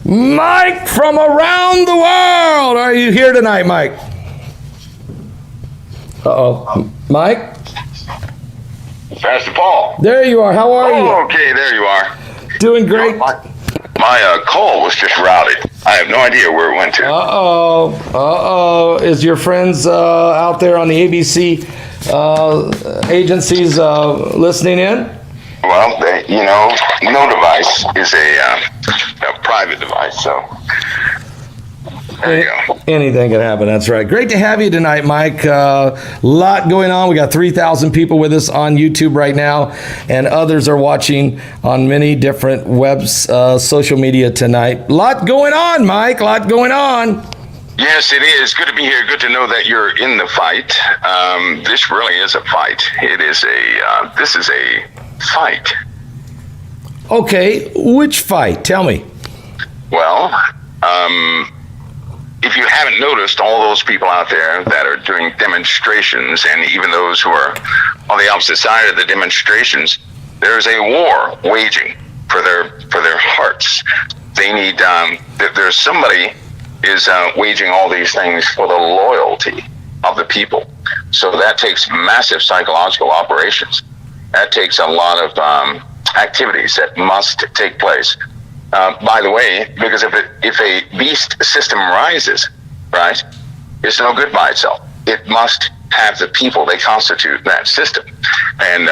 Mike from around the world. Are you here tonight, Mike? Uh-oh. Mike? Pastor Paul. There you are. How are you? Okay, there you are. Doing great. My call was just routed. I have no idea where it went to. Is your friends out there on the ABC agencies listening in? Well, no device is a private device, so there you go. Anything can happen, that's right. Great to have you tonight, Mike. Lot going on. We got 3,000 people with us on YouTube right now, and others are watching on many different social media tonight. Lot going on, Mike, lot going on. Yes, it is. Good to be here. Good to know that you're in the fight. This really is a fight. This is a fight. Okay, which fight? Tell me. Well, if you haven't noticed, all those people out there that are doing demonstrations, and even those who are on the opposite side of the demonstrations, there's a war waging for their hearts. They need there's somebody is waging all these things for the loyalty of the people. So that takes massive psychological operations. That takes a lot of activities that must take place. By the way, because if a beast system rises, right, it's no good by itself. It must have the people they constitute that system. And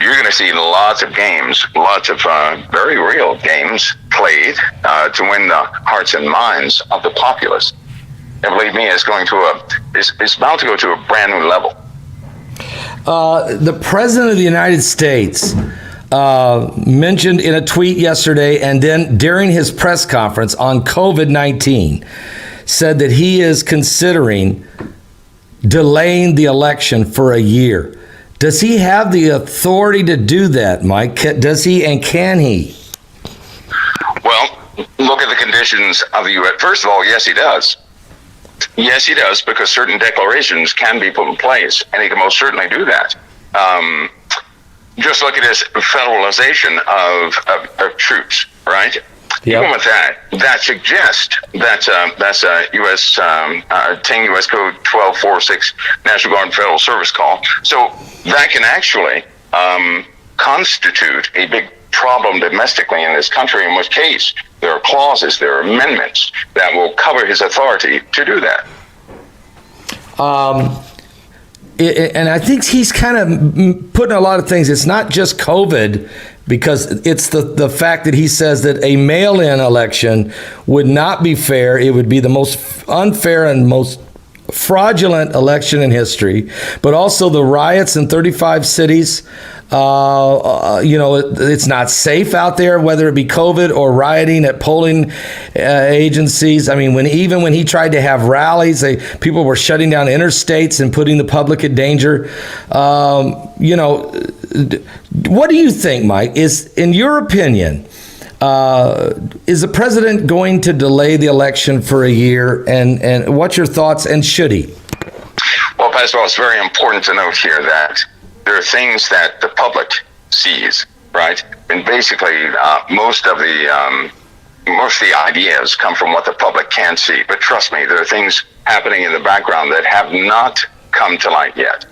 you're going to see lots of games, lots of very real games played to win the hearts and minds of the populace. And believe me, it's about to go to a brand new level. The President of the United States mentioned in a tweet yesterday, and then during his press conference on COVID-19, said that he is considering delaying the election for a year. Does he have the authority to do that, Mike? Does he, and can he? Well, look at the conditions of the U.S. First of all, yes, he does. Yes, he does, because certain declarations can be put in place, and he can most certainly do that. Just look at his federalization of troops, right? Yep. Even with that suggests that's U.S. 10 U.S. Code 1246 National Guard and Federal Service call. So that can actually constitute a big problem domestically in this country, in which case there are clauses, there are amendments that will cover his authority to do that. And I think he's kind of putting a lot of things. It's not just COVID, because it's the fact that he says that a mail-in election would not be fair. It would be the most unfair and most fraudulent election in history. But also the riots in 35 cities. It's not safe out there, whether it be COVID or rioting at polling agencies. I mean, when he tried to have rallies, people were shutting down interstates and putting the public at danger. What do you think, Mike? In your opinion, is the president going to delay the election for a year? And what's your thoughts? And should he? Well, Pastor, it's very important to note here that there are things that the public sees, right? And basically, most of the ideas come from what the public can see. But trust me, there are things happening in the background that have not come to light yet.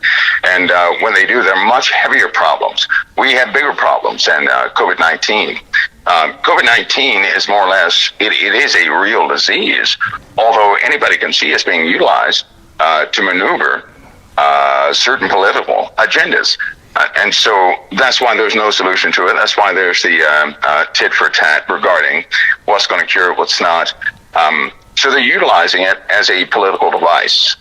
And when they do, they're much heavier problems. We have bigger problems than COVID-19. COVID-19 is more or less, it is a real disease, although anybody can see it's being utilized to maneuver certain political agendas. And so that's why there's no solution to it. That's why there's the tit for tat regarding what's going to cure it, what's not. So they're utilizing it as a political device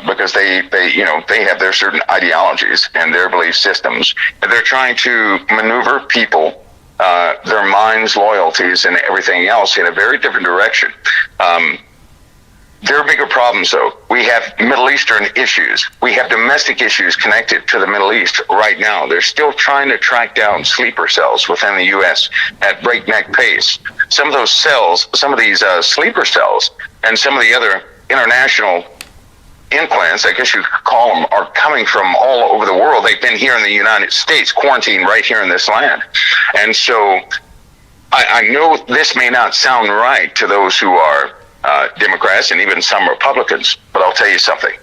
because they have their certain ideologies and their belief systems, and they're trying to maneuver people, their minds, loyalties, and everything else in a very different direction. There are bigger problems, though. We have Middle Eastern issues. We have domestic issues connected to the Middle East right now. They're still trying to track down sleeper cells within the U.S. at breakneck pace. Some of those cells, some of these sleeper cells, and some of the other international implants, I guess you could call them, are coming from all over the world. They've been here in the United States, quarantined right here in this land. And so I know this may not sound right to those who are Democrats and even some Republicans, but I'll tell you something.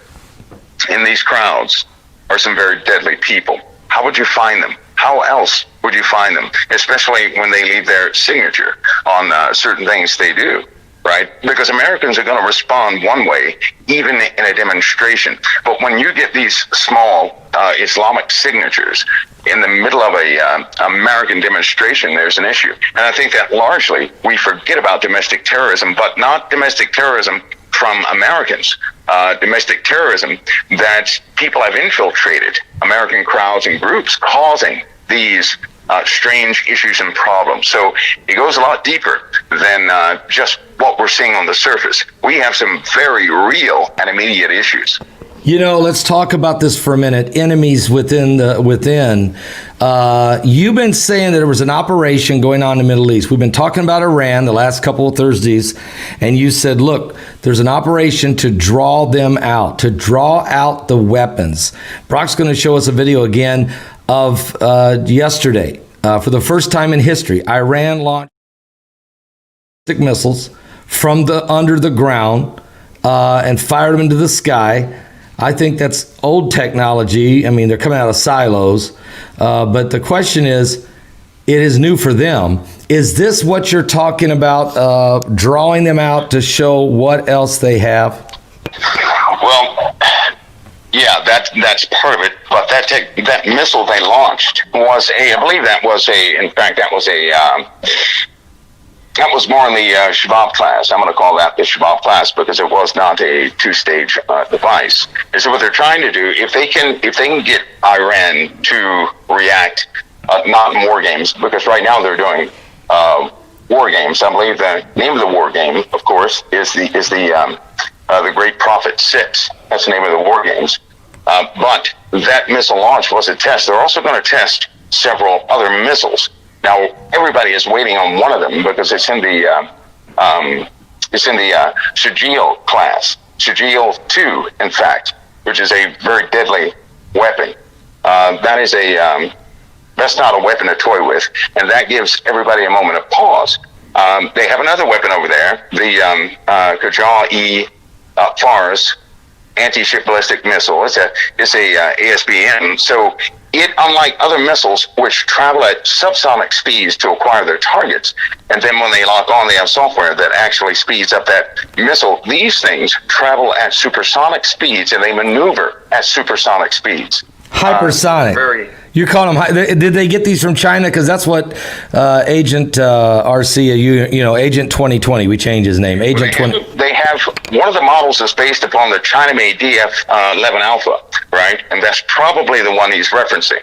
In these crowds are some very deadly people. How would you find them? How else would you find them? Especially when they leave their signature on certain things they do, right? Because Americans are going to respond one way, even in a demonstration. But when you get these small Islamic signatures in the middle of a American demonstration, there's an issue. And I think that largely we forget about domestic terrorism, but not domestic terrorism from Americans. Domestic terrorism that people have infiltrated American crowds and groups, causing these strange issues and problems. So it goes a lot deeper than just what we're seeing on the surface. We have some very real and immediate issues. You know, let's talk about this for a minute. Enemies within. You've been saying that there was an operation going on in the Middle East. We've been talking about Iran the last couple of Thursdays, and you said, look, there's an operation to draw them out, to draw out the weapons. Brock's going to show us a video again of yesterday. For the first time in history, Iran launched missiles from under the ground and fired them into the sky. I think that's old technology. I mean, they're coming out of silos. But the question is, it is new for them. Is this what you're talking about, drawing them out to show what else they have? Well, yeah, that's part of it. But that missile they launched was I believe that was more in the Shabab class. I'm going to call that the Shabab class because it was not a two-stage device. And so what they're trying to do, if they can get Iran to react, not in war games, because right now they're doing war games. I believe the name of the war game, of course, is the Great Prophet 6. That's the name of the war games. But that missile launch was a test. They're also going to test several other missiles. Now, everybody is waiting on one of them because it's in the Shajil class, Shajil 2, in fact, which is a very deadly weapon. That's not a weapon to toy with, and that gives everybody a moment of pause. They have another weapon over there, the Kajal-E FARS anti-ship ballistic missile. It's a ASBM. So it, unlike other missiles, which travel at subsonic speeds to acquire their targets, and then when they lock on, they have software that actually speeds up that missile. These things travel at supersonic speeds, and they maneuver at supersonic speeds. Hypersonic. You call them? Did they get these from China? Because that's what Agent RC, Agent 2020. We changed his name. Agent 20. They have one of the models is based upon the China-made DF-11 Alpha, right? And that's probably the one he's referencing.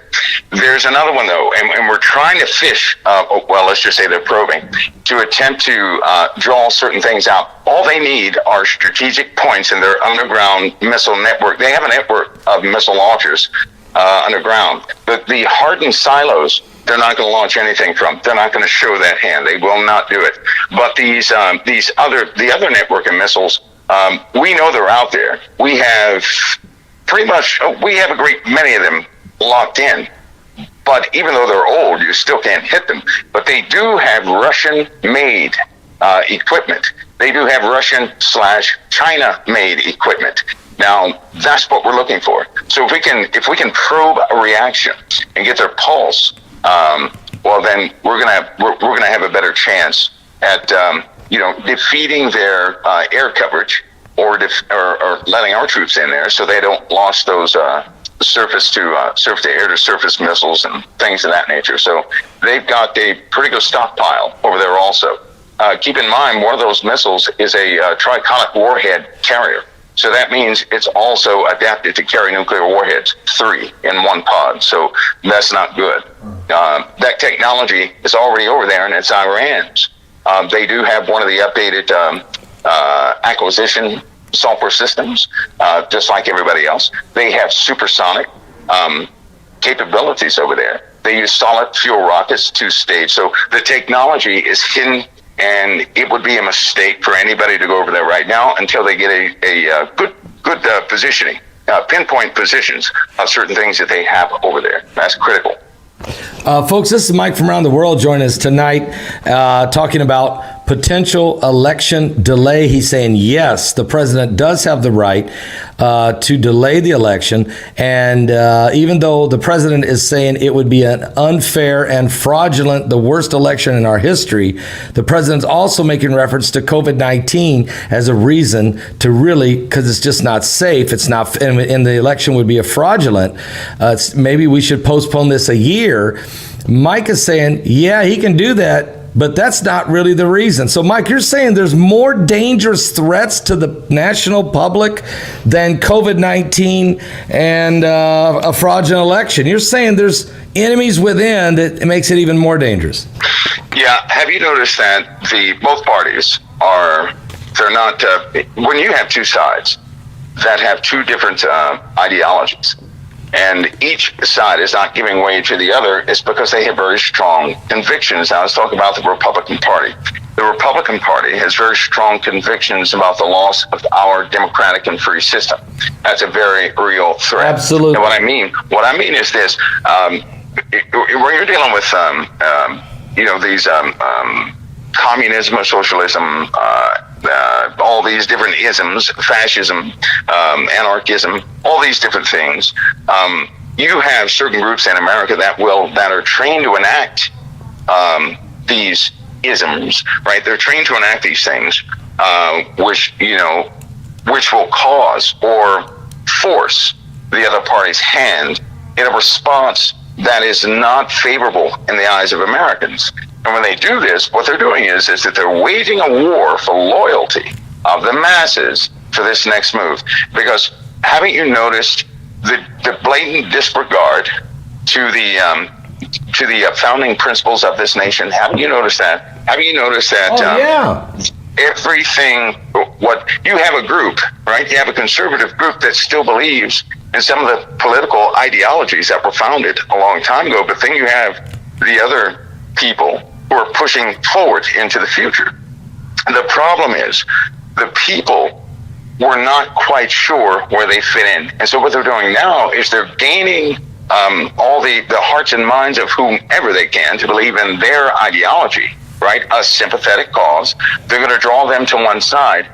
There's another one though, and we're trying to fish. Let's just say they're probing to attempt to draw certain things out. All they need are strategic points in their underground missile network. They have a network of missile launchers underground. But the hardened silos, they're not going to launch anything from. They're not going to show that hand. They will not do it. But the other network of missiles, we know they're out there. We have a great many of them locked in. But even though they're old, you still can't hit them. But they do have Russian-made equipment. They do have Russian/China-made equipment. Now, that's what we're looking for. So if we can probe a reaction and get their pulse, then we're gonna have a better chance at defeating their air coverage or letting our troops in there so they don't launch those surface to air to surface missiles and things of that nature. So they've got a pretty good stockpile over there also. Keep in mind, one of those missiles is a triconic warhead carrier. So that means it's also adapted to carry nuclear warheads, 3 in one pod. So that's not good. That technology is already over there, and it's Iran's. They do have one of the updated acquisition software systems, just like everybody else. They have supersonic capabilities over there. They use solid fuel rockets, 2-stage. So the technology is hidden. And it would be a mistake for anybody to go over there right now until they get a good positioning, pinpoint positions of certain things that they have over there. That's critical. Folks, this is Mike from Around the World joining us tonight, talking about potential election delay. He's saying, yes, the president does have the right to delay the election. And even though the president is saying it would be an unfair and fraudulent, the worst election in our history, the president's also making reference to COVID-19 as a reason to really, because it's just not safe. It's not, and the election would be a fraudulent. Maybe we should postpone this a year. Mike is saying, yeah, he can do that, but that's not really the reason. So, Mike, you're saying there's more dangerous threats to the national public than COVID-19 and a fraudulent election. You're saying there's enemies within that makes it even more dangerous. Yeah. Have you noticed that both parties they're not, when you have two sides that have two different ideologies, and each side is not giving way to the other, it's because they have very strong convictions. Now, let's talk about the Republican Party. The Republican Party has very strong convictions about the loss of our democratic and free system. That's a very real threat. Absolutely. And what I mean is this: when you're dealing with these communism or socialism, all these different isms, fascism, anarchism, all these different things. You have certain groups in America that are trained to enact these isms, right? They're trained to enact these things, which will cause or force the other party's hand in a response that is not favorable in the eyes of Americans. And when they do this, what they're doing is that they're waging a war for loyalty of the masses for this next move. Because haven't you noticed the blatant disregard to the founding principles of this nation? Haven't you noticed that? Have you noticed that? Everything. What you have a group, right? You have a conservative group that still believes in some of the political ideologies that were founded a long time ago. But then you have the other people who are pushing forward into the future. And the problem is the people were not quite sure where they fit in. And so what they're doing now is they're gaining all the hearts and minds of whomever they can to believe in their ideology, right? A sympathetic cause. They're going to draw them to one side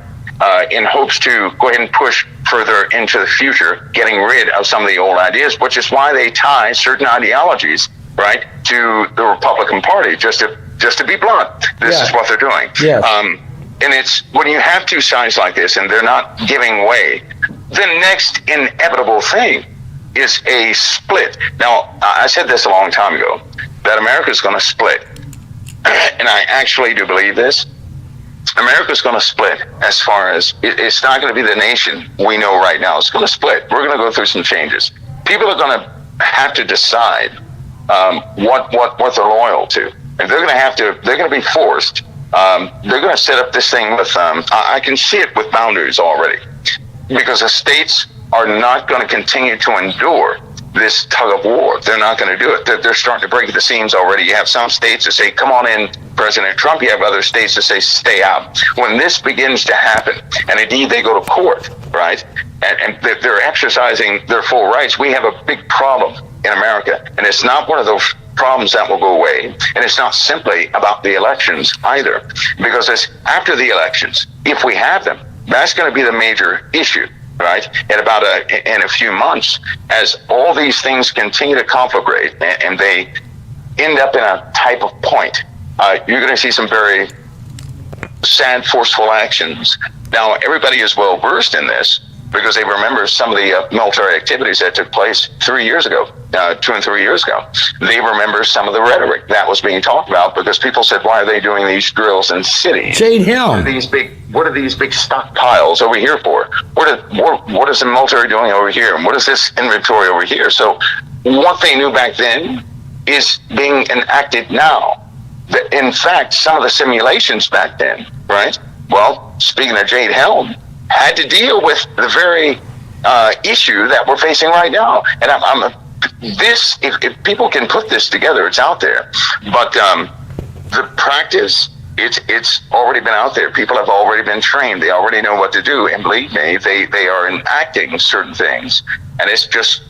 in hopes to go ahead and push further into the future, getting rid of some of the old ideas, which is why they tie certain ideologies, right, to the Republican Party. Just to be blunt, this is what they're doing. Yes. And it's when you have two sides like this and they're not giving way, the next inevitable thing is a split. Now, I said this a long time ago, that America is going to split. And I actually do believe this. America's going to split as far as it's not going to be the nation we know right now. It's going to split. We're going to go through some changes. People are going to have to decide what they're loyal to. And they're going to be forced. They're going to set up this thing with, I can see it with boundaries already, because the states are not going to continue to endure this tug of war. They're not going to do it. They're starting to break the seams already. You have some states that say, come on in, President Trump. You have other states that say, stay out. When this begins to happen, and indeed they go to court, right, and they're exercising their full rights, we have a big problem in America. And it's not one of those problems that will go away. And it's not simply about the elections either, because it's after the elections, if we have them, that's going to be the major issue, right? In a few months, as all these things continue to conflagrate and they end up in a type of point, you're going to see some very sad, forceful actions. Now, everybody is well versed in this because they remember some of the military activities that took place 3 years ago, 2 and 3 years ago. They remember some of the rhetoric that was being talked about because people said, why are they doing these drills in cities? Jade Helm. What are these big stockpiles over here for? What is the military doing over here? And what is this inventory over here? So what they knew back then is being enacted now. In fact, some of the simulations back then, right? Well, speaking of Jade Helm, had to deal with the very issue that we're facing right now. And if people can put this together, it's out there. But the practice it's already been out there. People have already been trained. They already know what to do. And believe me, they are enacting certain things. And it's just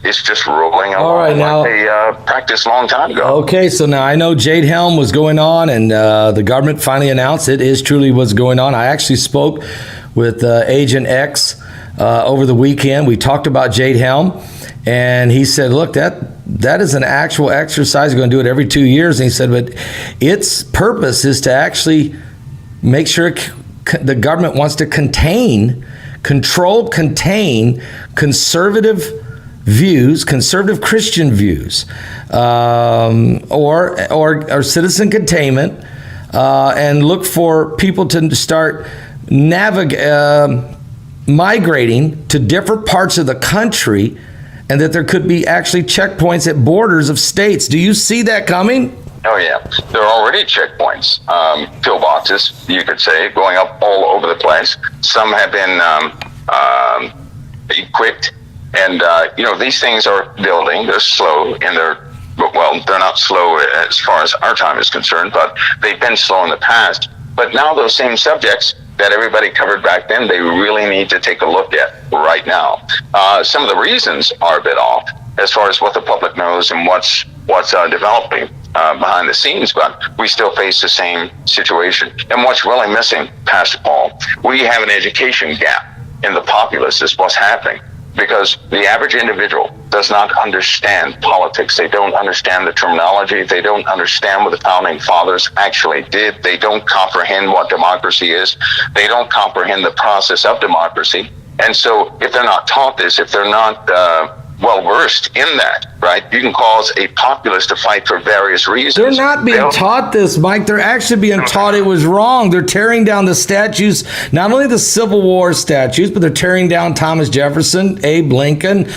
rolling along. All right, now, like they practiced a long time ago. Okay, so now I know Jade Helm was going on, and the government finally announced it is truly what's going on. I actually spoke with Agent X over the weekend. We talked about Jade Helm, and he said, look, that is an actual exercise. We're going to do it every 2 years. And he said, but its purpose is to actually make sure the government wants to contain conservative views, conservative Christian views, or citizen containment, and look for people to start migrating to different parts of the country, and that there could be actually checkpoints at borders of states. Do you see that coming? Oh, yeah. There are already checkpoints, pillboxes, you could say, going up all over the place. Some have been equipped, and, these things are building. They're slow, and they're not slow as far as our time is concerned, but they've been slow in the past. But now those same subjects that everybody covered back then, they really need to take a look at right now. Some of the reasons are a bit off as far as what the public knows and what's developing behind the scenes, but we still face the same situation. And what's really missing, Pastor Paul, we have an education gap in the populace is what's happening, because the average individual does not understand politics. They don't understand the terminology. They don't understand what the founding fathers actually did. They don't comprehend what democracy is. They don't comprehend the process of democracy. And so if they're not taught this, if they're not well-versed in that, right, you can cause a populace to fight for various reasons. They're not being taught this, Mike. They're actually being taught it was wrong. They're tearing down the statues, not only the Civil War statues, but they're tearing down Thomas Jefferson, Abe Lincoln,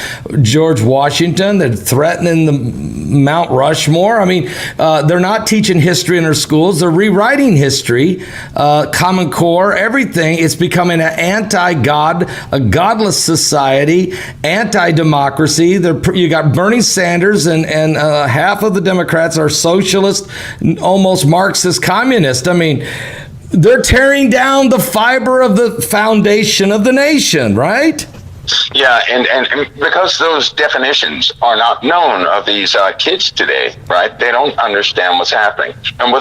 George Washington. They're threatening the Mount Rushmore. I mean, they're not teaching history in our schools. They're rewriting history, Common Core, everything. It's becoming an anti-God, a godless society, anti-democracy. You got Bernie Sanders and half of the Democrats are socialist, almost Marxist communist. I mean, they're tearing down the fiber of the foundation of the nation, right? Yeah, and because those definitions are not known of these kids today, right? They don't understand what's happening, and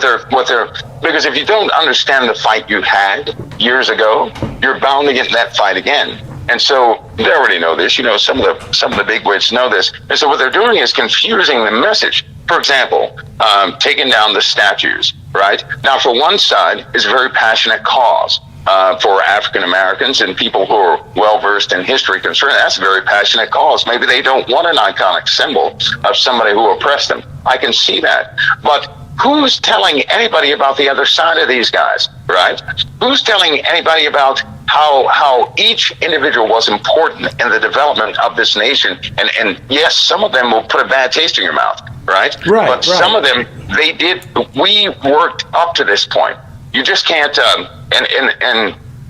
because if you don't understand the fight you had years ago, you're bound to get in that fight again. And so they already know this. Some of the bigwigs know this. And so what they're doing is confusing the message. For example, taking down the statues, right? Now, for one side, it's a very passionate cause for African Americans and people who are well-versed in history concerned. That's a very passionate cause. Maybe they don't want an iconic symbol of somebody who oppressed them. I can see that. But who's telling anybody about the other side of these guys, right? Who's telling anybody about how each individual was important in the development of this nation? And yes, some of them will put a bad taste in your mouth, right? But some of them, we worked up to this point. You just can't,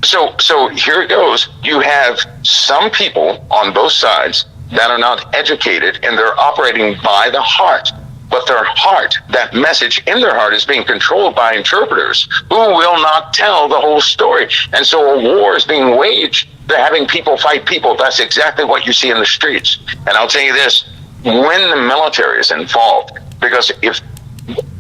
so here it goes. You have some people on both sides that are not educated, and they're operating by the heart. But their heart, that message in their heart, is being controlled by interpreters who will not tell the whole story. And so a war is being waged. They're having people fight people. That's exactly what you see in the streets. And I'll tell you this, when the military is involved, because if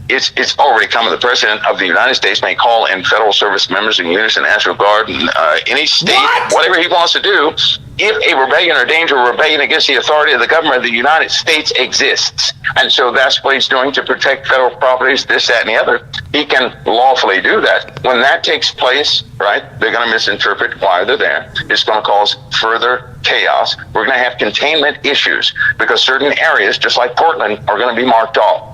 it's already come, the President of the United States may call in federal service members and units and National Guard and any state, whatever he wants to do, if a rebellion or danger of rebellion against the authority of the government of the United States exists. And so that's what he's doing to protect federal properties, this, that, and the other. He can lawfully do that. When that takes place, right, they're going to misinterpret why they're there. It's going to cause further chaos. We're going to have containment issues because certain areas, just like Portland, are going to be marked off.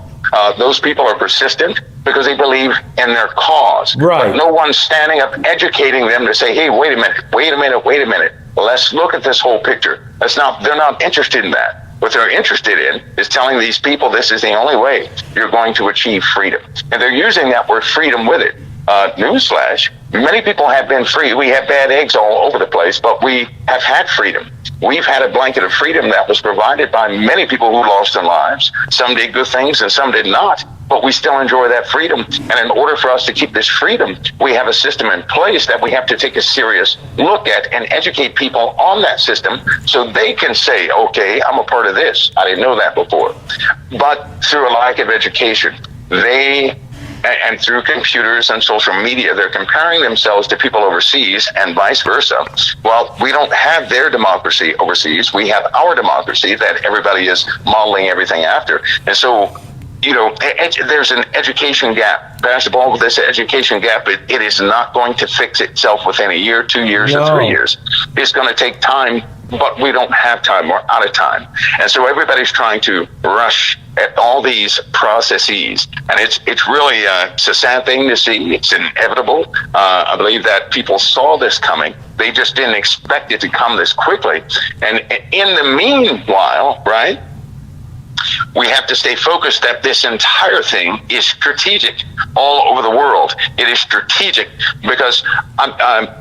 Those people are persistent because they believe in their cause. Right. But no one's standing up educating them to say, hey, wait a minute. Let's look at this whole picture. They're not interested in that. What they're interested in is telling these people this is the only way you're going to achieve freedom. And they're using that word freedom with it. Newsflash, Many people have been free. We have bad eggs all over the place, but we have had freedom. We've had a blanket of freedom that was provided by many people who lost their lives. Some did good things and some did not, but we still enjoy that freedom. And in order for us to keep this freedom, we have a system in place that we have to take a serious look at and educate people on that system so they can say, okay, I'm a part of this. I didn't know that before. But through a lack of education, and through computers and social media, they're comparing themselves to people overseas and vice versa. Well, we don't have their democracy overseas. We have our democracy that everybody is modeling everything after. And so, there's an education gap. Basketball, with this education gap, it is not going to fix itself within a year, 2 years, or 3 years. It's going to take time, but we don't have time. We're out of time. And so everybody's trying to rush at all these processes. And it's really a sad thing to see. It's inevitable. I believe that people saw this coming. They just didn't expect it to come this quickly. And in the meanwhile, right, we have to stay focused that this entire thing is strategic all over the world. It is strategic because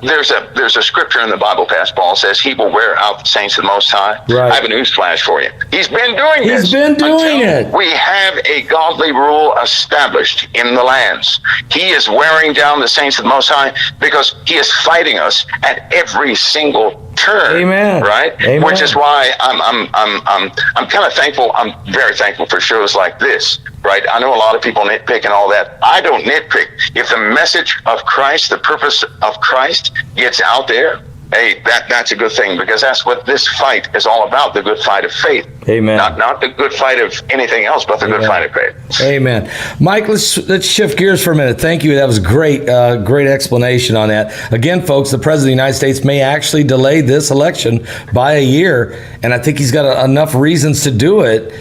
there's a scripture in the Bible, Pastor Paul says, he will wear out the saints of the Most High. Right. I have a news flash for you. He's been doing this. He's been doing it. We have a godly rule established in the lands. He is wearing down the saints of the Most High because he is fighting us at every single turn. Amen. Right? Amen. Which is why I'm kind of thankful. I'm very thankful for shows like this. Right? I know a lot of people nitpick and all that. I don't nitpick. If the message of Christ, the purpose of Christ gets out there, hey, that's a good thing, because that's what this fight is all about, the good fight of faith. Amen. Not the good fight of anything else, but the good fight of faith. Amen. Mike, let's shift gears for a minute. Thank you. That was great explanation on that. Again, folks, the President of the United States may actually delay this election by a year, and I think he's got enough reasons to do it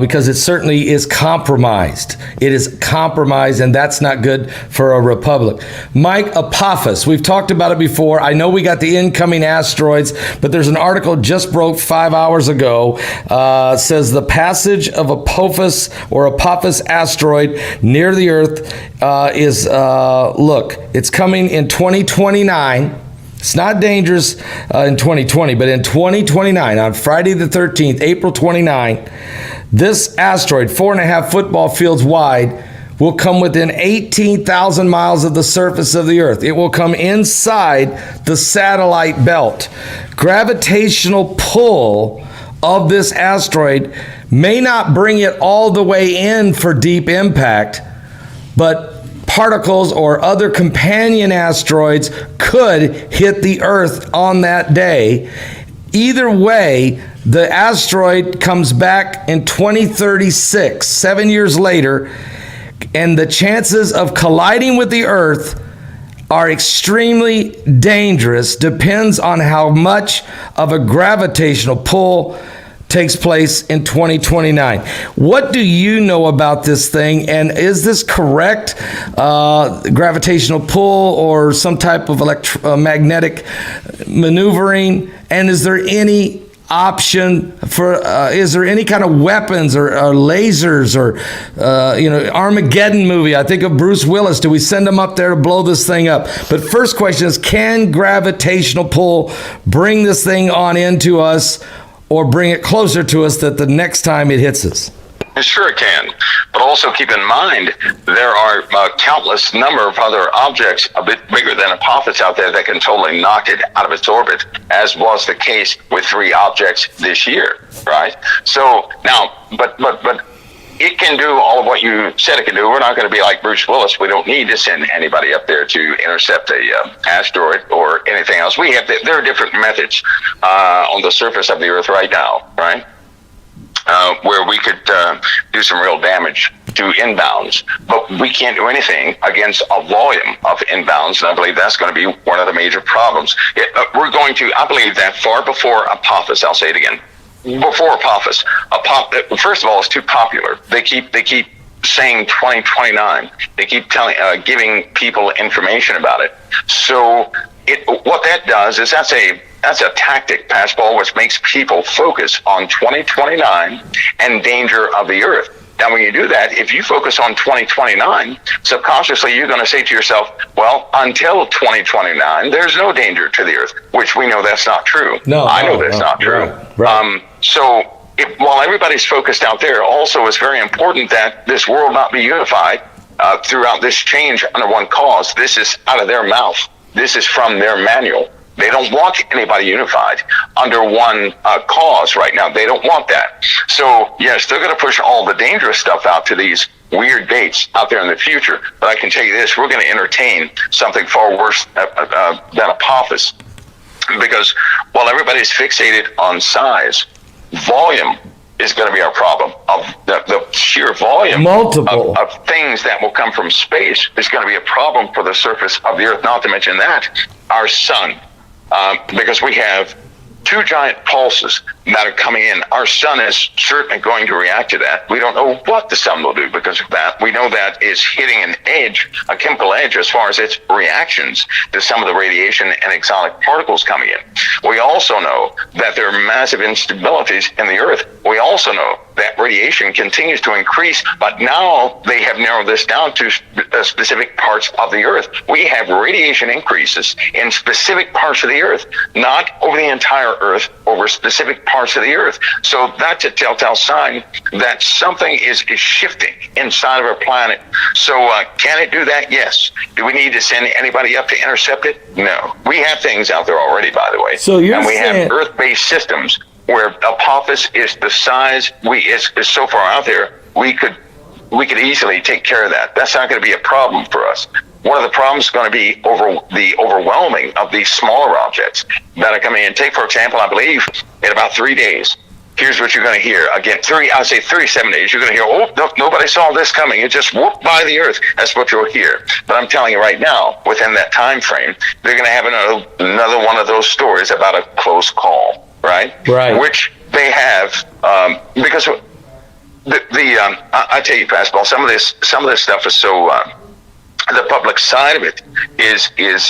because it certainly is compromised. It is compromised, and that's not good for a republic. Mike, Apophis, we've talked about it before. I know we got the incoming asteroids, but there's an article just broke 5 hours ago. Says the passage of Apophis asteroid near the Earth it's coming in 2029. It's not dangerous in 2020, but in 2029, on Friday the 13th, April 29, this asteroid, 4.5 football fields wide, will come within 18,000 miles of the surface of the Earth. It will come inside the satellite belt. Gravitational pull of this asteroid may not bring it all the way in for deep impact, but particles or other companion asteroids could hit the Earth on that day. Either way, the asteroid comes back in 2036, 7 years later, and the chances of colliding with the Earth are extremely dangerous. Depends on how much of a gravitational pull takes place in 2029. What do you know about this thing, and is this correct? Gravitational pull or some type of electromagnetic maneuvering? And is there any option for, is there any kind of weapons or lasers or, Armageddon movie? I think of Bruce Willis. Do we send him up there to blow this thing up? But first question is, can gravitational pull bring this thing on into us or bring it closer to us that the next time it hits us? Sure it can, but also keep in mind there are countless number of other objects a bit bigger than Apophis out there that can totally knock it out of its orbit, as was the case with 3 objects this year, right? So now, but it can do all of what you said it can do. We're not going to be like Bruce Willis. We don't need to send anybody up there to intercept a asteroid or anything else. There are different methods on the surface of the Earth right now, right? Where we could do some real damage to inbounds, but we can't do anything against a volume of inbounds, and I believe that's going to be one of the major problems. I believe that far before Apophis, I'll say it again, before Apophis, first of all, it's too popular. They keep saying 2029. They keep giving people information about it. So what that does is that's a tactic, Pascal, which makes people focus on 2029 and danger of the Earth. Now, when you do that, if you focus on 2029, subconsciously you're going to say to yourself, well, until 2029, there's no danger to the Earth, which we know that's not true. I know that's not true. Right. While everybody's focused out there, also it's very important that this world not be unified throughout this change under one cause. This is out of their mouth. This is from their manual. They don't want anybody unified under one cause right now. They don't want that. So, yes, they're going to push all the dangerous stuff out to these weird dates out there in the future. But I can tell you this, we're going to entertain something far worse than Apophis. Because while everybody's fixated on size, volume is going to be our problem. Of the sheer volume of things that will come from space is going to be a problem for the surface of the Earth. Not to mention that, our sun. Because we have two giant pulses that are coming in. Our sun is certainly going to react to that. We don't know what the sun will do because of that. We know that is hitting an edge, a chemical edge, as far as its reactions to some of the radiation and exotic particles coming in. We also know that there are massive instabilities in the Earth. We also know that radiation continues to increase, but now they have narrowed this down to specific parts of the Earth. We have radiation increases in specific parts of the Earth, not over the entire Earth, over specific parts of the Earth. So that's a telltale sign that something is shifting inside of our planet. So can it do that? Yes. Do we need to send anybody up to intercept it? No. We have things out there already, by the way. So you're saying have Earth-based systems where Apophis is the size is so far out there, we could easily take care of that. That's not going to be a problem for us. One of the problems is going to be the overwhelming of these smaller objects that are coming in. Take, for example, I believe in about 3 days, here's what you're going to hear. Again, 37 days, you're going to hear, oh, no, nobody saw this coming. It just whooped by the Earth. That's what you'll hear. But I'm telling you right now, within that time frame, they're going to have another one of those stories about a close call, right? Which they have, because I tell you, Pascal, some of this stuff is so, the public side of it is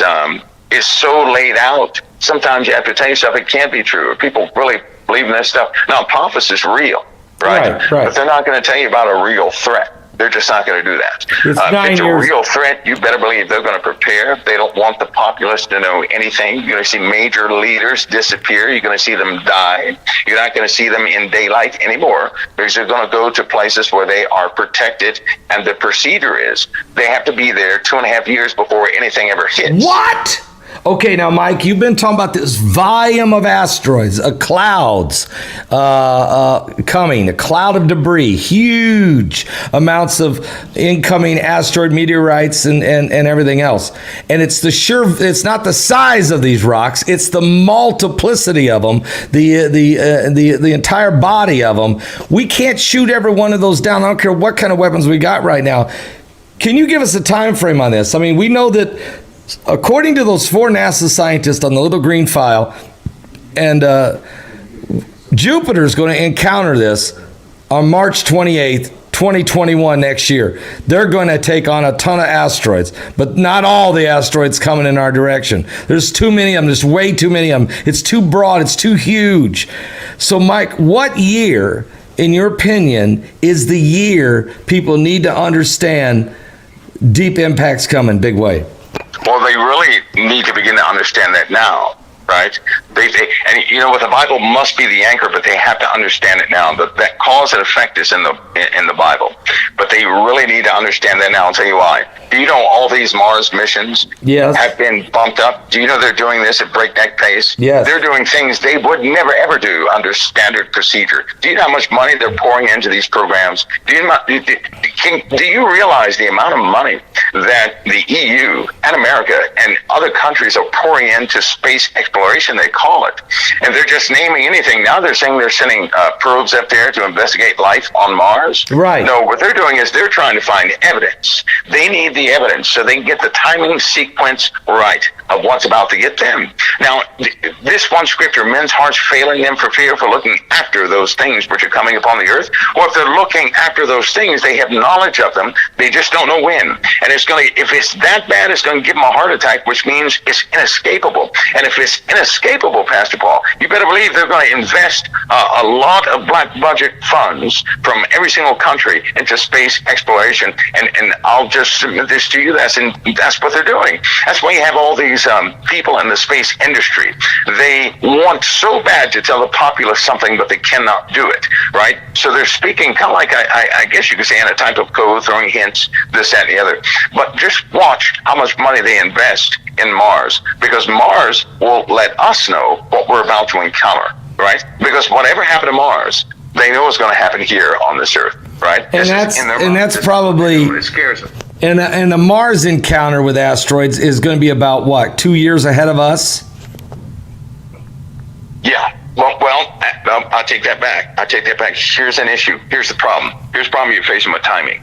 so laid out. Sometimes you have to tell yourself it can't be true. People really believe in this stuff. Now, Apophis is real, right? But they're not going to tell you about a real threat. They're just not going to do that. If it's a real threat, you better believe they're going to prepare. They don't want the populace to know anything. You're going to see major leaders disappear. You're going to see them die. You're not going to see them in daylight anymore because they're going to go to places where they are protected. And the procedure is they have to be there 2.5 years before anything ever hits. What? Okay, now, Mike, you've been talking about this volume of asteroids, clouds coming, a cloud of debris, huge amounts of incoming asteroid meteorites and everything else. And it's not the size of these rocks, it's the multiplicity of them, the entire body of them. We can't shoot every one of those down. I don't care what kind of weapons we got right now. Can you give us a time frame on this? I mean, we know that according to those 4 NASA scientists on the little green file, and Jupiter is going to encounter this on March 28th, 2021 next year. They're going to take on a ton of asteroids, but not all the asteroids coming in our direction. There's too many of them. There's way too many of them. It's too broad. It's too huge. So, Mike, what year, in your opinion, is the year people need to understand deep impact's coming big way? Well, they really need to begin to understand that now, right? And you know what, the Bible must be the anchor, but they have to understand it now. That cause and effect is in the Bible, but they really need to understand that now. I'll tell you why. Do you know all these Mars missions have been bumped up? Do you know they're doing this at breakneck pace? Yes. They're doing things they would never, ever do under standard procedure. Do you know how much money they're pouring into these programs? Do you realize the amount of money that the EU and America and other countries are pouring into space exploration, they call it? And they're just naming anything. Now they're saying they're sending probes up there to investigate life on Mars. Right. No, what they're doing is they're trying to find evidence. They need the evidence so they can get the timing sequence right. of what's about to get them. Now, this one scripture, men's hearts failing them for fear, for looking after those things which are coming upon the earth. Well, if they're looking after those things, they have knowledge of them. They just don't know when. And it's going to, if it's that bad, it's going to give them a heart attack, which means it's inescapable. And if it's inescapable, Pastor Paul, you better believe they're going to invest a lot of black budget funds from every single country into space exploration. And I'll just submit this to you. That's what they're doing. That's why you have all these people in the space industry. They want so bad to tell the populace something, but they cannot do it, right? So they're speaking kind of like, I guess you could say, in a type of code, throwing hints, this, that, and the other. But just watch how much money they invest in Mars, because Mars will let us know what we're about to encounter, right? Because whatever happened to Mars, they know is going to happen here on this Earth, right? And that's probably, it scares them. And the Mars encounter with asteroids is going to be about what, 2 years ahead of us? Yeah. Well, I'll take that back. Here's an issue. Here's the problem. Here's the problem you're facing with timing.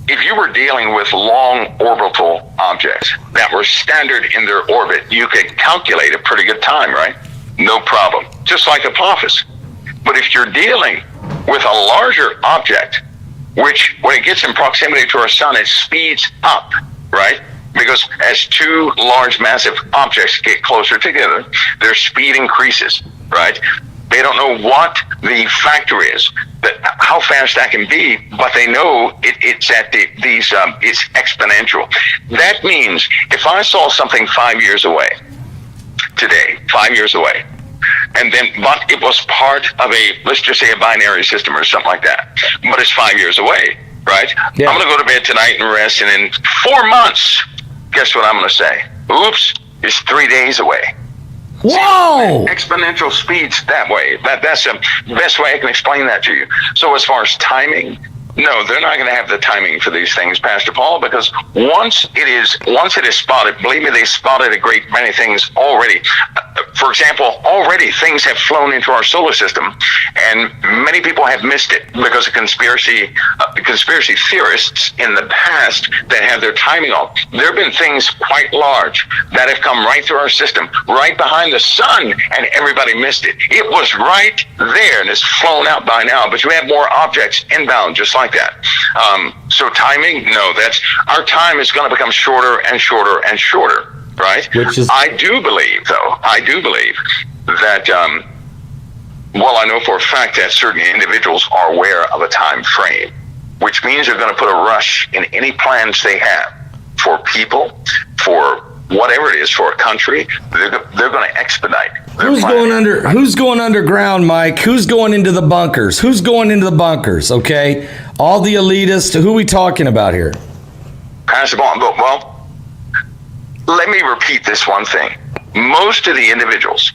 If you were dealing with long orbital objects that were standard in their orbit, you could calculate a pretty good time, right? No problem. Just like Apophis. But if you're dealing with a larger object, which when it gets in proximity to our sun, it speeds up, right? Because as two large massive objects get closer together, their speed increases, right? They don't know what the factor is, how fast that can be, but they know it's at it's exponential. That means if I saw something 5 years away today, 5 years away, but it was part of let's just say a binary system or something like that, but it's 5 years away, right? Yeah. I'm going to go to bed tonight and rest, and in 4 months, guess what I'm going to say? Oops, it's 3 days away. Whoa! Exponential speeds that way. That's the best way I can explain that to you. So as far as timing, no, they're not going to have the timing for these things, Pastor Paul, because once it is spotted, believe me, they spotted a great many things already. For example, already things have flown into our solar system, and many people have missed it because of conspiracy theorists in the past that have their timing off. There have been things quite large that have come right through our system, right behind the sun, and everybody missed it. It was right there, and it's flown out by now, but you have more objects inbound, just like that. So timing, no, our time is going to become shorter and shorter and shorter. Right? I do believe that, I know for a fact that certain individuals are aware of a time frame, which means they're going to put a rush in any plans they have for people, for whatever it is, for a country. They're going to expedite. Who's going underground, Mike? Who's going into the bunkers? Okay, all the elitists. Who are we talking about here? Pastor Bond. Well, let me repeat this one thing. Most of the individuals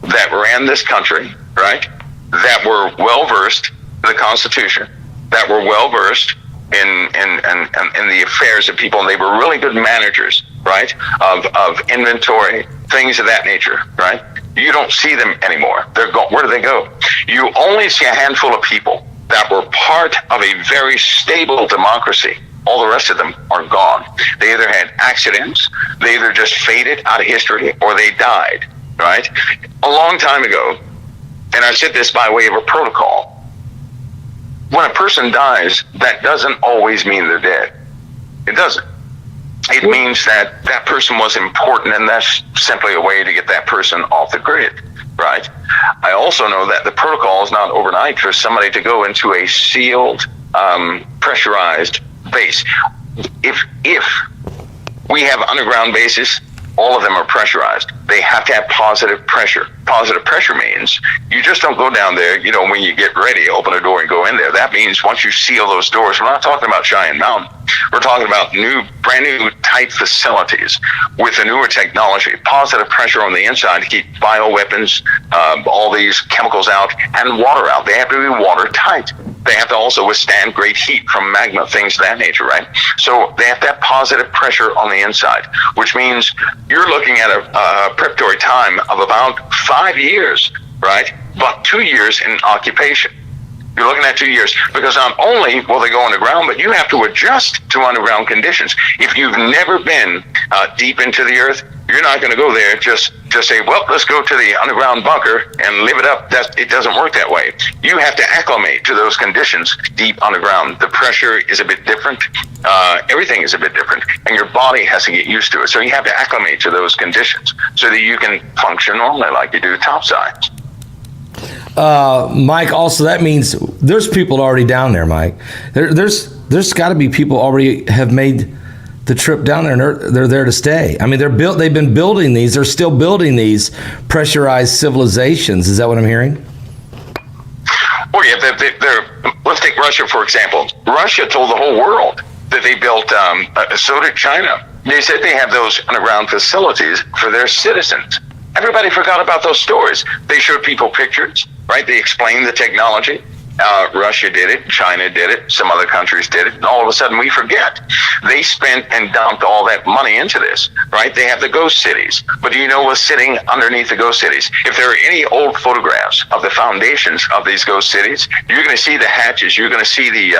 that ran this country, right, that were well-versed in the Constitution, that were well-versed in the affairs of people, and they were really good managers, right, of inventory, things of that nature, right? You don't see them anymore. Where do they go? You only see a handful of people that were part of a very stable democracy. All the rest of them are gone. They either had accidents, they either just faded out of history, or they died, right? A long time ago, and I said this by way of a protocol, when a person dies, that doesn't always mean they're dead. It doesn't. It means that that person was important, and that's simply a way to get that person off the grid, right? I also know that the protocol is not overnight for somebody to go into a sealed, pressurized base. If we have underground bases, all of them are pressurized. They have to have positive pressure. Positive pressure means you just don't go down there, when you get ready, open a door and go in there. That means once you seal those doors, we're not talking about Cheyenne Mountain. We're talking about brand new type facilities with the newer technology. Positive pressure on the inside to keep bioweapons, all these chemicals out, and water out. They have to be watertight. They have to also withstand great heat from magma, things of that nature, right? So they have to have positive pressure on the inside, which means you're looking at a preparatory time of about 5 years, right? But 2 years in occupation. You're looking at 2 years, because not only will they go underground, but you have to adjust to underground conditions. If you've never been deep into the earth, You're not going to go there just say, well, let's go to the underground bunker and live it up. It doesn't work that way. You have to acclimate to those conditions deep underground. The pressure is a bit different. Everything is a bit different, and your body has to get used to it. So you have to acclimate to those conditions so that you can function normally like you do topside. Mike, also that means there's people already down there, Mike. There's got to be people already have made the trip down there, and they're there to stay. I mean, they've been building these. They're still building these pressurized civilizations. Is that what I'm hearing? Well, yeah. Let's take Russia, for example. Russia told the whole world that they built, so did China. They said they have those underground facilities for their citizens. Everybody forgot about those stories. They showed people pictures, right? They explained the technology. Russia did it, China did it, some other countries did it, and all of a sudden we forget. They spent and dumped all that money into this, right? They have the ghost cities. But do you know what's sitting underneath the ghost cities? If there are any old photographs of the foundations of these ghost cities, you're going to see the hatches, you're going to see the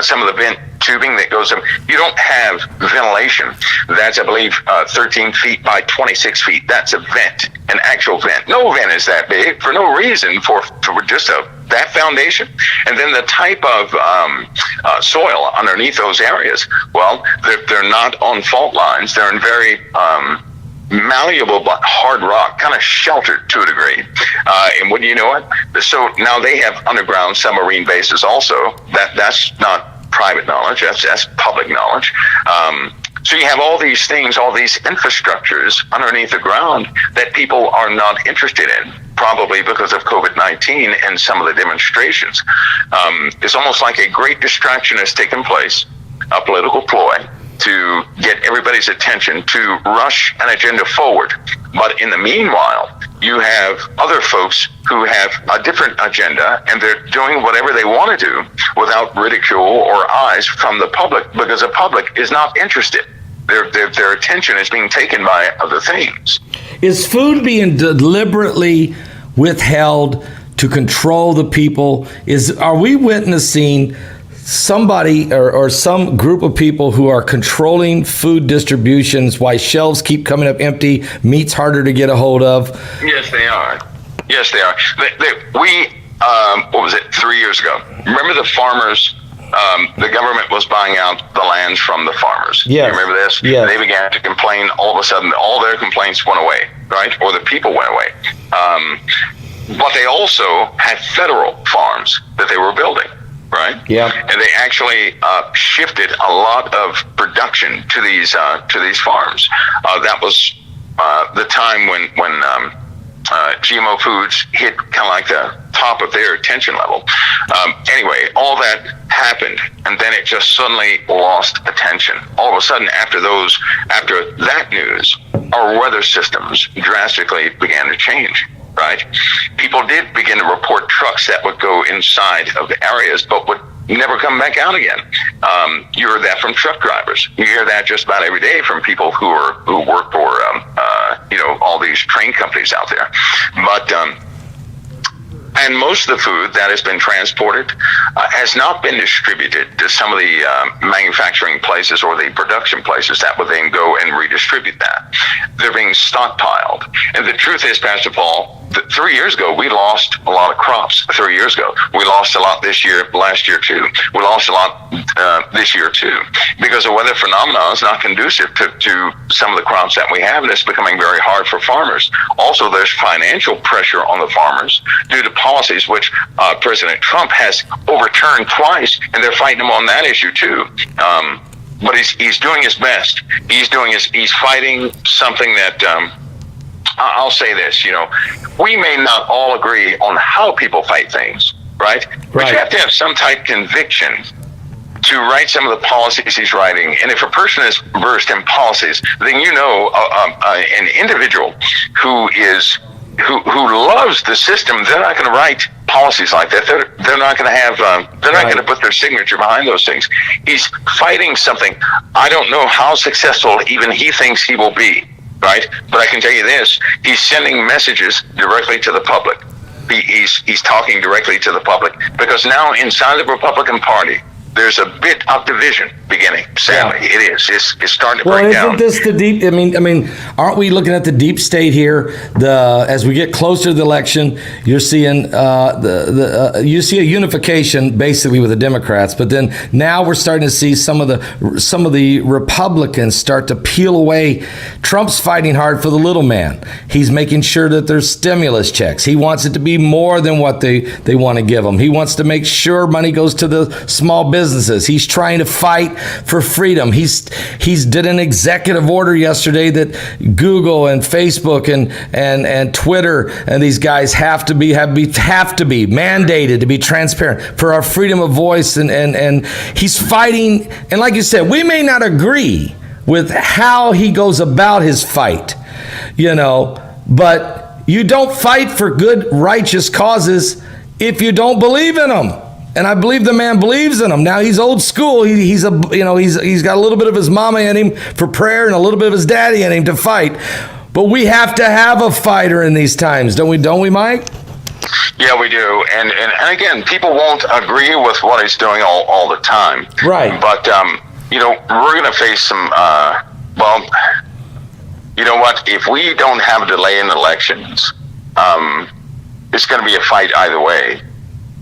some of the vent tubing that goes up. You don't have ventilation. That's, I believe, 13 feet by 26 feet. That's a vent, an actual vent. No vent is that big for no reason, for just that foundation. And then the type of soil underneath those areas, well, they're not on fault lines. They're in very malleable but hard rock, kind of sheltered to a degree. And wouldn't you know it? So now they have underground submarine bases also. That's not private knowledge, that's public knowledge. So you have all these things, all these infrastructures underneath the ground that people are not interested in, probably because of COVID-19 and some of the demonstrations. It's almost like a great distraction has taken place, a political ploy to get everybody's attention to rush an agenda forward. But in the meanwhile, you have other folks who have a different agenda, and they're doing whatever they want to do without ridicule or eyes from the public, because the public is not interested. Their attention is being taken by other things. Is food being deliberately withheld to control the people? Are we witnessing somebody or some group of people who are controlling food distributions, why shelves keep coming up empty, meat's harder to get a hold of? Yes, they are. Yes, they are. What was it, 3 years ago? Remember the farmers, the government was buying out the lands from the farmers. Yes. You remember this? Yes. They began to complain. All of a sudden, all their complaints went away, right? Or the people went away. But they also had federal farms that they were building. Right. Yeah. And they actually shifted a lot of production to these farms. That was the time when GMO foods hit kind of like the top of their attention level. Anyway, all that happened, and then it just suddenly lost attention. All of a sudden, after that news, our weather systems drastically began to change. Right? People did begin to report trucks that would go inside of the areas, but would never come back out again. You heard that from truck drivers. You hear that just about every day from people who work for all these train companies out there. But and most of the food that has been transported has not been distributed to some of the manufacturing places or the production places that would then go and redistribute that. They're being stockpiled. And the truth is, Pastor Paul, 3 years ago, we lost a lot of crops 3 years ago. We lost a lot this year, last year too. We lost a lot this year too, because the weather phenomenon is not conducive to some of the crops that we have, and it's becoming very hard for farmers. Also, there's financial pressure on the farmers due to policies which President Trump has overturned twice, and they're fighting him on that issue too. But he's doing his best. He's fighting something that I'll say this, we may not all agree on how people fight things, right? But you have to have some type of conviction to write some of the policies he's writing. And if a person is versed in policies, then an individual who loves the system, they're not going to write policies like that. They're not going to have. They're not going to put their signature behind those things. He's fighting something. I don't know how successful even he thinks he will be. Right, but I can tell you this: he's sending messages directly to the public. He's talking directly to the public, because now inside the Republican Party there's a bit of division. beginning. Sadly, it is. It's starting to Well, break down. isn't this the deep? I mean, aren't we looking at the deep state here? As we get closer to the election, you're seeing you see a unification basically with the Democrats, but then now we're starting to see some of the Republicans start to peel away. Trump's fighting hard for the little man. He's making sure that there's stimulus checks. He wants it to be more than what they want to give him. He wants to make sure money goes to the small businesses. He's trying to fight for freedom. He's did an executive order yesterday that Google and Facebook and Twitter and these guys have to be mandated to be transparent for our freedom of voice, and he's fighting. And like you said, we may not agree with how he goes about his fight, but you don't fight for good, righteous causes if you don't believe in them. And I believe the man believes in them. Now he's old school. He's got a little bit of his mama in him for prayer and a little bit of his daddy in him to fight. But we have to have a fighter in these times, don't we, Mike? Yeah, we do. And again, people won't agree with what he's doing all the time. Right. But we're going to face some. You know what? If we don't have a delay in elections, it's going to be a fight either way.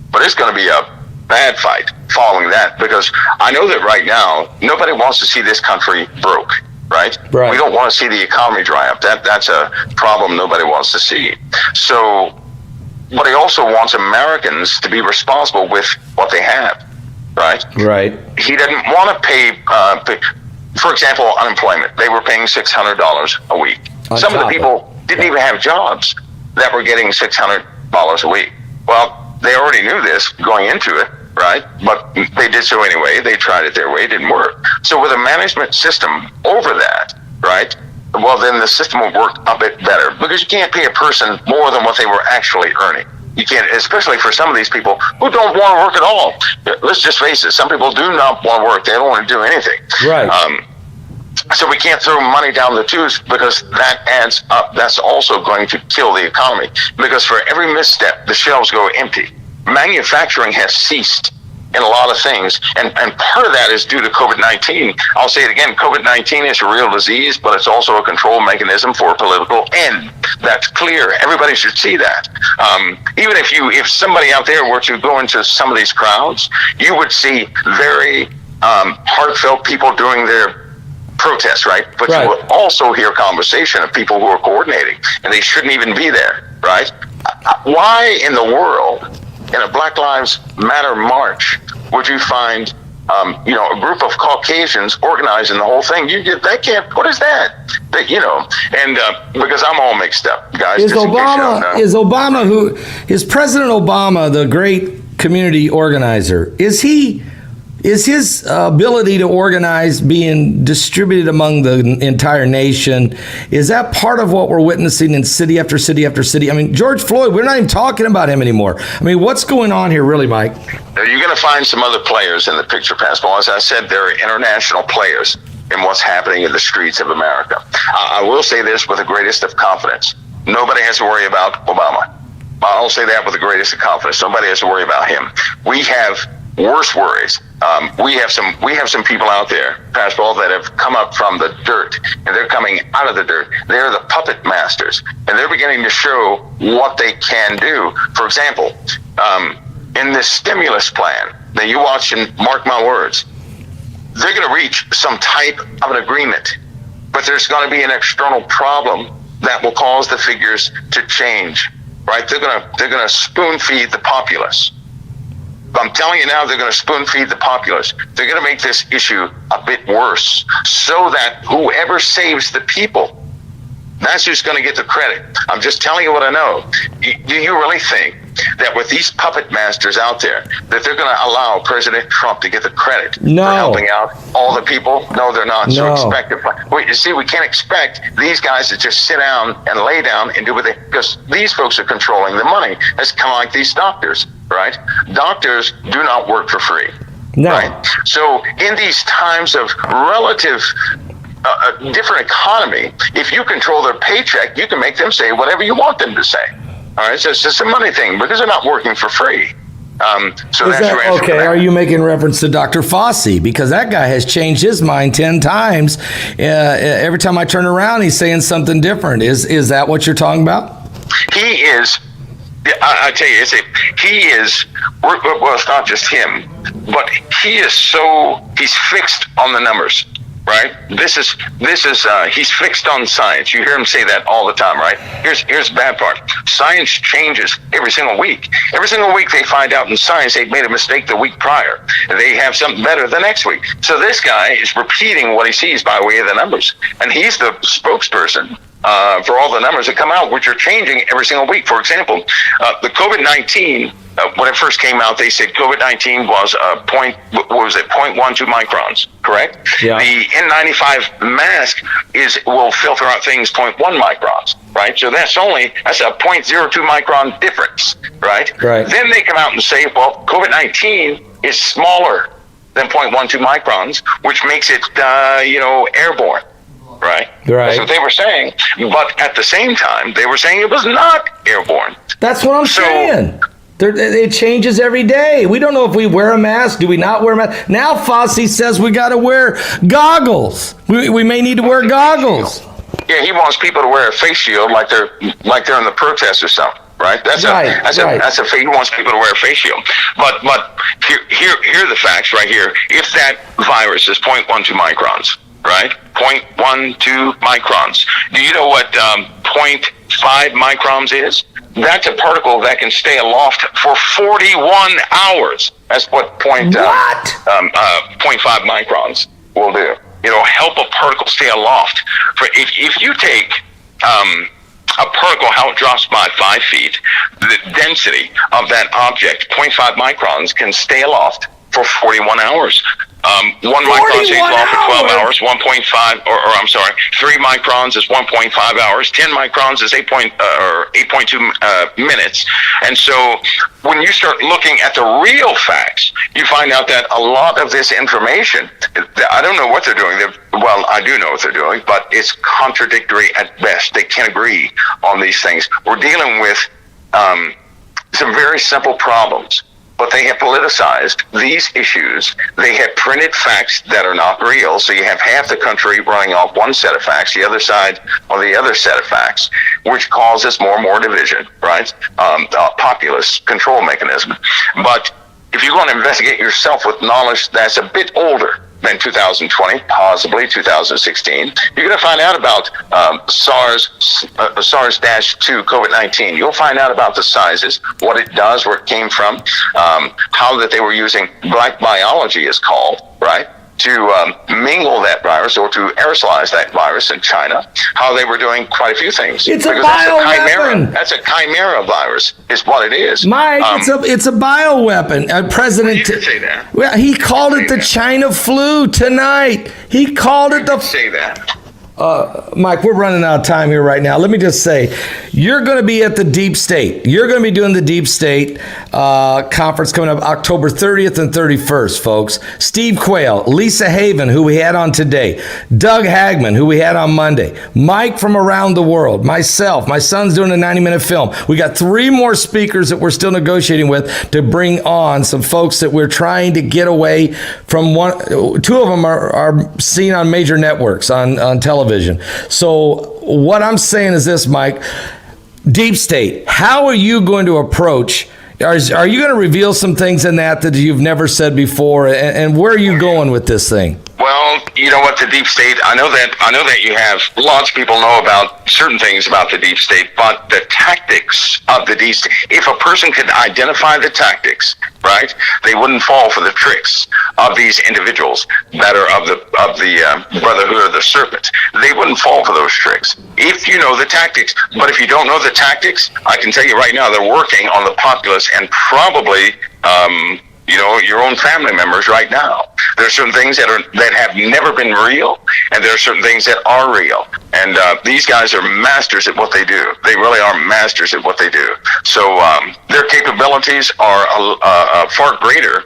But it's going to be a bad fight following that, because I know that right now nobody wants to see this country broke, right? We don't want to see the economy dry up. That's a problem nobody wants to see. So, but he also wants Americans to be responsible with what they have, right? Right. He doesn't want to pay, for example, unemployment. They were paying $600 a week. Some of the people didn't even have jobs that were getting $600 a week. Well, they already knew this going into it, right? But they did so anyway. They tried it their way. It didn't work. So with a management system over that, right, well, then the system will work a bit better, because you can't pay a person more than what they were actually earning. You can't, especially for some of these people who don't want to work at all. Let's just face it. Some people do not want to work. They don't want to do anything. Right. So we can't throw money down the tubes, because that adds up. That's also going to kill the economy, because for every misstep, the shelves go empty. Manufacturing has ceased in a lot of things, and part of that is due to COVID-19. I'll say it again, COVID-19 is a real disease, but it's also a control mechanism for a political end. That's clear. Everybody should see that. Even if somebody out there were to go into some of these crowds, you would see very heartfelt people doing their protests, right? But you will also hear conversation of people who are coordinating, and they shouldn't even be there, right? Why in the world, in a Black Lives Matter march, would you find a group of Caucasians organizing the whole thing? What is that? Because I'm all mixed up, guys. Is President Obama the great community organizer? Is his ability to organize being distributed among the entire nation, is that part of what we're witnessing in city after city after city? I mean, George Floyd, we're not even talking about him anymore. I mean, what's going on here really, Mike? You're going to find some other players in the picture, Pascal. As I said, there are international players in what's happening in the streets of America. I will say this with the greatest of confidence. Nobody has to worry about Obama. I'll say that with the greatest of confidence. Nobody has to worry about him. We have worse worries. We have some people out there, Pascal, that have come up from the dirt, and they're coming out of the dirt. They're the puppet masters, and they're beginning to show what they can do. For example, in this stimulus plan, now you watch and mark my words, they're going to reach some type of an agreement, but there's going to be an external problem that will cause the figures to change. Right? They're going to spoon feed the populace. I'm telling you now, they're going to spoon feed the populace. They're going to make this issue a bit worse, so that whoever saves the people, that's who's going to get the credit. I'm just telling you what I know. Do you really think that with these puppet masters out there, that they're going to allow President Trump to get the credit for helping out all the people? No, they're not. No. So we can't expect these guys to just sit down and lay down and do what because these folks are controlling the money. It's kind of like these doctors, right? Doctors do not work for free. No. Right? So in these times of relative a different economy, if you control their paycheck, you can make them say whatever you want them to say. All right, so it's just a money thing, because they're not working for free. So that's your answer. Okay, are you making reference to Dr. Fauci? Because that guy has changed his mind 10 times. Every time I turn around, he's saying something different. Is that what you're talking about? He is, I tell you, he is, well, it's not just him, but he's fixed on the numbers. Right. He's fixed on science. You hear him say that all the time, right? Here's the bad part. Science changes every single week. Every single week they find out in science they've made a mistake the week prior. They have something better the next week. So this guy is repeating what he sees by way of the numbers. And he's the spokesperson for all the numbers that come out, which are changing every single week. For example, the COVID-19, when it first came out, they said COVID-19 was 0.12 microns, correct? Yeah. The N95 mask will filter out things 0.1 microns, right? So that's a 0.02 micron difference, right? Right. Then they come out and say, well, COVID-19 is smaller than 0.12 microns, which makes it, airborne. Right. That's what they were saying. But at the same time, they were saying it was not airborne. That's what I'm saying. It changes every day. We don't know if we wear a mask. Do we not wear a mask? Now Fauci says we got to wear goggles. We may need to wear goggles. Yeah, he wants people to wear a face shield like they're in the protest or something. Right. That's a he wants people to wear a face shield. But here are the facts right here. If that virus is 0.12 microns. Right? 0.12 microns. Do you know what 0.5 microns is? That's a particle that can stay aloft for 41 hours. That's what 0.5 microns will do. Help a particle stay aloft. If you take a particle, how it drops by 5 feet, the density of that object, 0.5 microns, can stay aloft for 41 hours. 1 micron stays aloft for 12 hours, 1.5, or I'm sorry, 3 microns is 1.5 hours, 10 microns is 8.2 minutes. And so when you start looking at the real facts, you find out that a lot of this information, I don't know what they're doing. Well, I do know what they're doing, but it's contradictory at best. They can't agree on these things. We're dealing with some very simple problems. But they have politicized these issues. They have printed facts that are not real. So you have half the country running off one set of facts, the other side on the other set of facts, which causes more and more division, right? Populist control mechanism. But if you want to investigate yourself with knowledge that's a bit older than 2020, possibly 2016, you're going to find out about SARS-2 COVID-19. You'll find out about the sizes, what it does, where it came from, how that they were using black biology is called, right, to mingle that virus or to aerosolize that virus in China, how they were doing quite a few things. It's a bioweapon. That's a chimera virus, is what it is. Mike, it's a bioweapon. President, you could say that. Well, he called it the China flu tonight. He called it the. Say that. Mike, we're running out of time here right now. Let me just say, you're going to be at the Deep State. You're going to be doing the Deep State conference coming up October 30th and 31st, folks. Steve Quayle, Lisa Haven, who we had on today, Doug Hagman, who we had on Monday, Mike from around the world, myself, my son's doing a 90-minute film. We got 3 more speakers that we're still negotiating with to bring on, some folks that we're trying to get away from. 2 of them are seen on major networks on television. So what I'm saying is this, Mike, Deep State, how are you going to approach, are you going to reveal some things in that you've never said before, and where are you going with this thing? Well, you know what, the Deep State, I know that you have, lots of people know about certain things about the Deep State, but the tactics of the Deep State, if a person could identify the tactics, right, they wouldn't fall for the tricks of these individuals that are of the Brotherhood of the Serpent. They wouldn't fall for those tricks if you know the tactics. But if you don't know the tactics, I can tell you right now, they're working on the populace and probably your own family members right now. There are certain things that have never been real, and there are certain things that are real. And these guys are masters at what they do. They really are masters at what they do. So their capabilities are far greater,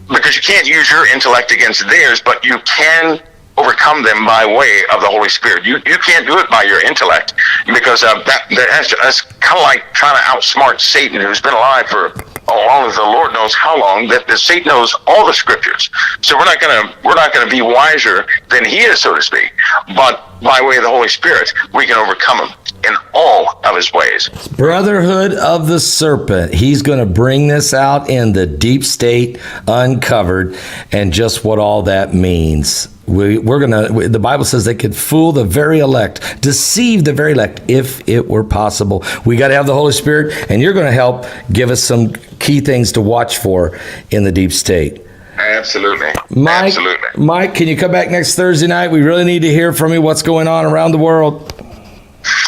because you can't use your intellect against theirs, but you can overcome them by way of the Holy Spirit. You can't do it by your intellect, because that's kind of like trying to outsmart Satan, who's been alive for along with the Lord knows how long, that Satan knows all the scriptures. So we're not gonna be wiser than he is, so to speak. But by way of the Holy Spirit, we can overcome him in all of his ways. Brotherhood of the Serpent. He's going to bring this out in the deep state, uncovered, and just what all that means. The Bible says they could fool the very elect, deceive the very elect, if it were possible. We got to have the Holy Spirit, and you're going to help give us some key things to watch for in the deep state. Absolutely. Mike, can you come back next Thursday night? We really need to hear from you what's going on around the world.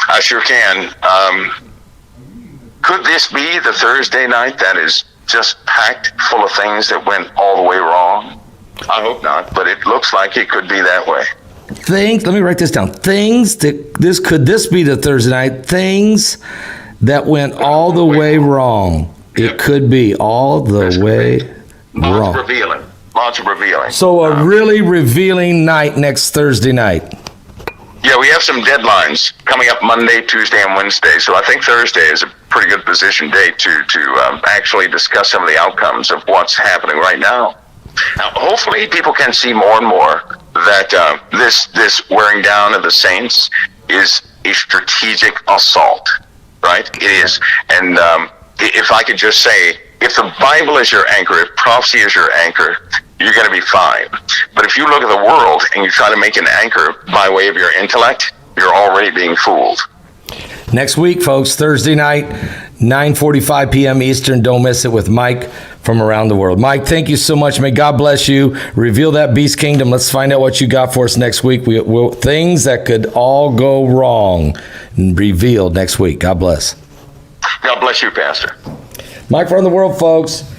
I sure can. Could this be the Thursday night that is just packed full of things that went all the way wrong? I hope not, but it looks like it could be that way. Let me write this down. Could this be the Thursday night? Things that went all the way wrong. It could be all the way wrong. Lots of revealing. So a really revealing night next Thursday night. Yeah, we have some deadlines coming up Monday, Tuesday, and Wednesday. So I think Thursday is a pretty good position date to actually discuss some of the outcomes of what's happening right now. Now, hopefully people can see more and more that this wearing down of the saints is a strategic assault, right? It is. And if I could just say, if the Bible is your anchor, if prophecy is your anchor, you're going to be fine. But if you look at the world and you try to make an anchor by way of your intellect, you're already being fooled. Next week, folks, Thursday night, 9:45 p.m. Eastern. Don't miss it with Mike from around the world. Mike, thank you so much. May God bless you. Reveal that beast kingdom. Let's find out what you got for us next week. Things that could all go wrong revealed next week. God bless. God bless you, Pastor. Mike from the world, folks.